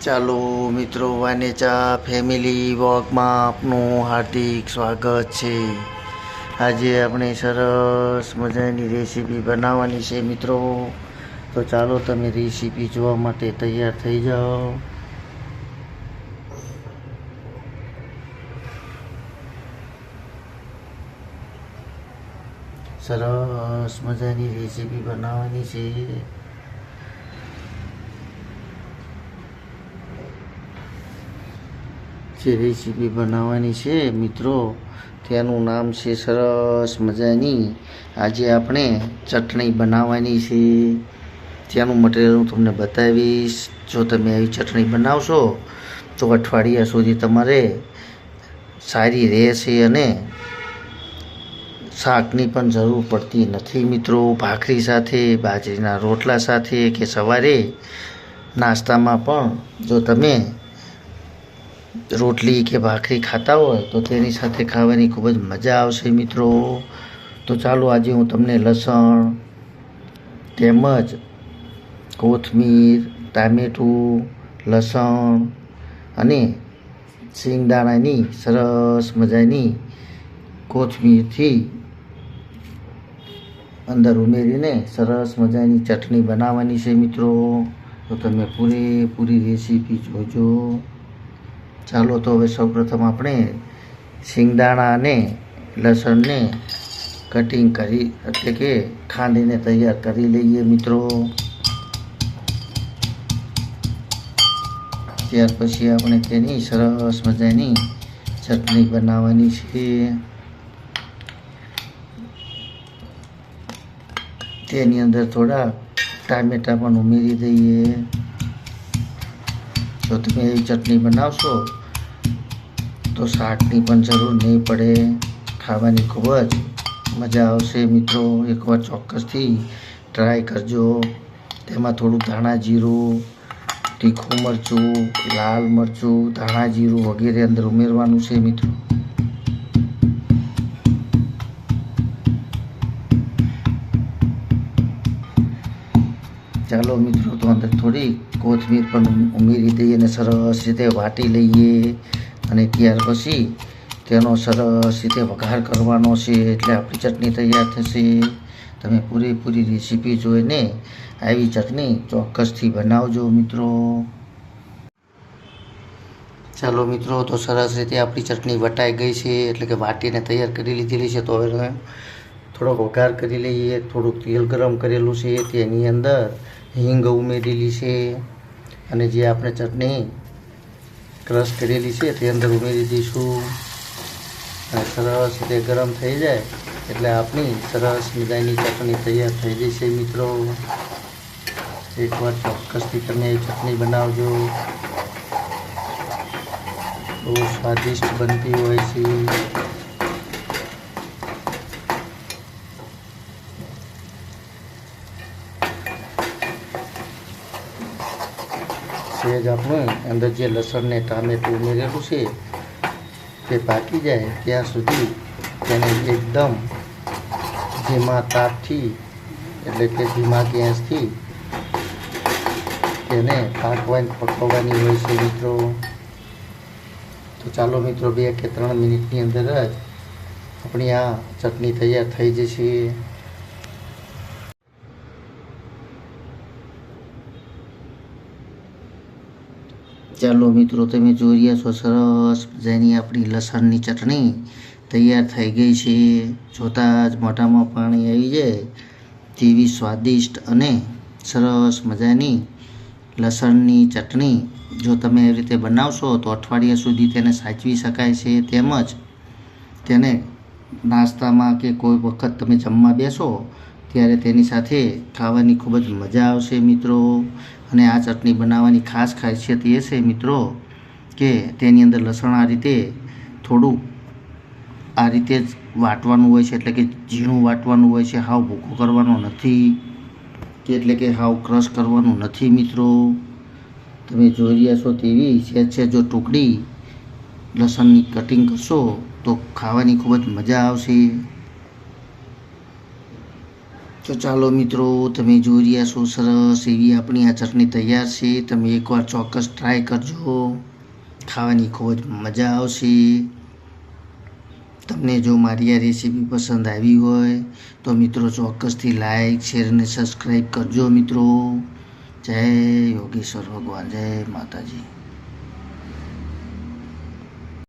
ચાલો મિત્રો, વાનેચા ફેમિલી વોકમાં આપનું હાર્દિક સ્વાગત છે। આજે આપણે સરસ મજાની રેસીપી બનાવવાની છે મિત્રો। તો ચાલો તમે રેસીપી જોવા માટે તૈયાર થઈ જાઓ। સરસ મજાની રેસીપી બનાવવાની છે। જે રેસીપી બનાવવાની છે મિત્રો, તેનું નામ છે સરસ મજાની આજે આપણે ચટણી બનાવવાની છે। તેનું મટીરિયલ હું તમને બતાવીશ। જો તમે આવી ચટણી બનાવશો તો અઠવાડિયા સુધી તમારે સારી રહેશે અને શાકની પણ જરૂર પડતી નથી મિત્રો। ભાખરી સાથે, બાજરીના રોટલા સાથે કે સવારે નાસ્તામાં પણ જો તમે રોટલી કે ભાખરી ખાતા હોય તો તેની સાથે ખાવાની ખૂબ જ મજા આવશે મિત્રો। તો ચાલો આજે હું તમને લસણ તેમજ કોથમીર, ટામેટું, લસણ અને શિંગદાણાની સરસ મજાની કોથમીરથી અંદર ઉમેરીને સરસ મજાની ચટણી બનાવવાની છે મિત્રો। તો તમે પૂરેપૂરી રેસીપી જોજો। ચાલો તો હવે સૌપ્રથમ આપણે શિંગદાણા અને લસણને કટિંગ કરી એટલે કે ખાંડીને તૈયાર કરી લઈએ મિત્રો। ત્યાર પછી આપણે તેની સરસ મજાની ચટણી બનાવવાની છે। તેની અંદર થોડા ટામેટાં પણ ઉમેરી દઈએ। જો તમે એવી ચટણી બનાવશો તો શાકની પણ જરૂર નહીં પડે, ખાવાની ખૂબ જ મજા આવશે મિત્રો। એકવાર ચોક્કસથી ટ્રાય કરજો। તેમાં થોડું ધાણા જીરું, તીખું મરચું, લાલ મરચું, ધાણા જીરું વગેરે અંદર ઉમેરવાનું છે મિત્રો। ચાલો મિત્રો, તો અંદર થોડી કોથમીર પણ ઉમેરી દઈએ અને સરસ રીતે વાટી લઈએ અને ત્યાર પછી તેનો સરસ રીતે વઘાર કરવાનો છે એટલે આપણી ચટણી તૈયાર થશે। તમે પૂરેપૂરી રેસીપી જોઈને આવી ચટણી ચોક્કસથી બનાવજો મિત્રો। ચાલો મિત્રો, તો સરસ રીતે આપણી ચટણી વટાઈ ગઈ છે એટલે કે વાટીને તૈયાર કરી લીધેલી છે। તો હવે થોડોક વઘાર કરી લઈએ। થોડુંક તેલ ગરમ કરેલું છે તેની અંદર હિંગ ઉમેરેલી છે અને જે આપણે ચટણી ક્રશ કરેલી છે તે અંદર ઉમેરી દઈશું અને સરસ રીતે ગરમ થઈ જાય એટલે આપણી સરસ મજાની ચટણી તૈયાર થઈ જશે મિત્રો। એકવાર ચોક્કસથી તમે એ ચટણી બનાવજો, બહુ સ્વાદિષ્ટ બનતી હોય છે। સહેજ આપણે અંદર જે લસણ ને ટામેટું ઉમેરેલું છે તે પાકી જાય ત્યાં સુધી તેને એકદમ ધીમા તાપથી એટલે કે ધીમા ગેસથી તેને પકવવાની હોય છે મિત્રો। તો ચાલો મિત્રો, 2 કે 3 મિનિટની અંદર જ આપણી આ ચટણી તૈયાર થઈ જશે। ચાલો મિત્રો, તમે જોઈ રહ્યા છો સરસ મજાની આપણી લસણની ચટણી તૈયાર થઈ ગઈ છે। જોતાં જ મોઢામાં પાણી આવી જાય તેવી સ્વાદિષ્ટ અને સરસ મજાની લસણની ચટણી જો તમે એવી રીતે બનાવશો તો અઠવાડિયા સુધી તેને સાચવી શકાય છે। તેમજ તેને નાસ્તામાં કે કોઈ વખત તમે જમવા બેસો ત્યારે તેની સાથે ખાવાની ખૂબ જ મજા આવશે મિત્રો। અને આ ચટણી બનાવવાની ખાસ ખાસિયત એ છે મિત્રો કે તેની અંદર લસણ આ રીતે થોડું આ રીતે જ વાટવાનું હોય છે એટલે કે ઝીણું વાટવાનું હોય છે। હાવ ભૂકો કરવાનો નથી કે એટલે કે હાવ ક્રશ કરવાનું નથી મિત્રો। તમે જોઈ રહ્યા છો તેવી છે જો ટુકડી લસણની કટિંગ કરશો તો ખાવાની ખૂબ જ મજા આવશે। તો ચાલો મિત્રો, તમે જોઈ રહ્યા છો સરસ એવી આપણી આ ચટણી તૈયાર છે. તમે એકવાર ચોક્કસ ટ્રાય કરજો, ખાવાની ખૂબ જ મજા આવશે. તમને જો મારી આ રેસીપી પસંદ આવી હોય તો મિત્રો ચોક્કસથી લાઈક, શેર અને સબસ્ક્રાઈબ કરજો મિત્રો. જય યોગેશ્વર ભગવાન, જય માતાજી.